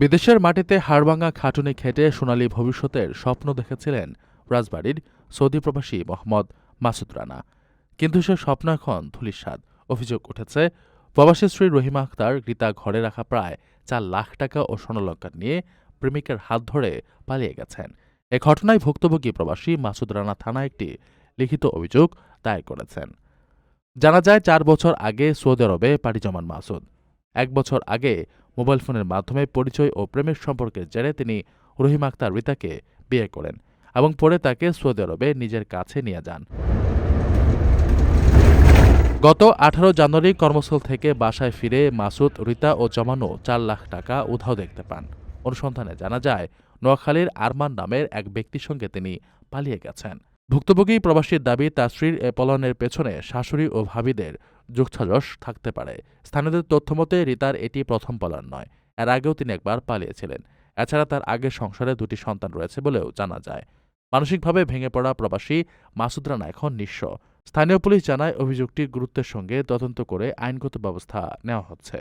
বিদেশের মাটিতে হাড়ভাঙা খাটুনি খেটে সোনালী ভবিষ্যতের স্বপ্ন দেখেছিলেন রাজবাড়ীর সৌদি প্রবাসী মোহাম্মদ মাসুদ রানা। কিন্তু সে স্বপ্ন এখন ধূলিসাৎ। অভিযোগ উঠেছে, প্রবাসী স্ত্রী রহিমা আক্তার রিতা ঘরে রাখা প্রায় ৪ লাখ টাকা ও স্বর্ণালংকার নিয়ে প্রেমিকের হাত ধরে পালিয়ে গেছেন। এ ঘটনায় ভুক্তভোগী প্রবাসী মাসুদ রানা থানায় একটি লিখিত অভিযোগ দায়ের করেছেন। জানা যায়, ৪ বছর আগে সৌদি আরবে পাড়ি জমান মাসুদ ১ বছর আগে মোবাইল ফোনের মাধ্যমে পরিচয় ও প্রেমের সম্পর্কের জেরে তিনি রহিমা আক্তার রিতাকে বিয়ে করেন এবং পরে তাকে সৌদি আরবে নিজের কাছে নিয়ে যান। গত ১৮ জানুয়ারি কর্মস্থল থেকে বাসায় ফিরে মাসুদ রিতা ও জমানো ৪ লাখ টাকা উধাও দেখতে পান। অনুসন্ধানে জানা যায়, নোয়াখালীর আরমান নামের এক ব্যক্তির সঙ্গে তিনি পালিয়ে গেছেন। ভুক্তভোগী প্রবাসীর দাবি, তার স্ত্রীর এ পলায়নের পেছনে শাশুড়ি ও ভাবিদের যোগসাজশ থাকতে পারে। স্থানীয়দের তথ্যমতে রিতার এটি প্রথম পলায়ন নয়, এর আগেও তিনি একবার পালিয়েছিলেন। এছাড়া তার আগের সংসারে ২টি সন্তান রয়েছে বলেও জানা যায়। মানসিকভাবে ভেঙে পড়া প্রবাসী মাসুদ রানা এখন নিঃস্ব। স্থানীয় পুলিশ জানায়, অভিযোগটির গুরুত্বের সঙ্গে তদন্ত করে আইনগত ব্যবস্থা নেওয়া হচ্ছে।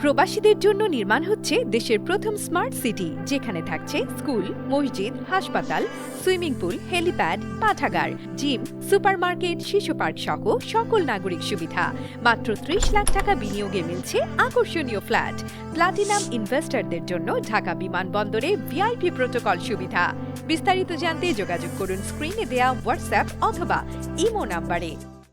প্রবাসীদের জন্য নির্মাণ হচ্ছে দেশের প্রথম স্মার্ট সিটি, যেখানে থাকছে স্কুল, মসজিদ, হাসপাতাল, সুইমিং পুল, হেলিপ্যাড, পাঠাগার, জিম, সুপারমার্কেট, শিশু পার্ক সহ সকল নাগরিক সুবিধা। মাত্র ৩০ লাখ টাকা বিনিয়োগে মিলছে আকর্ষণীয় ফ্ল্যাট। প্লাটিনাম ইনভেস্টরদের জন্য ঢাকা বিমানবন্দরে ভিআইপি প্রোটোকল সুবিধা। বিস্তারিত জানতে যোগাযোগ করুন স্ক্রিনে দেয়া হোয়াটসঅ্যাপ অথবা ইমো নাম্বারে।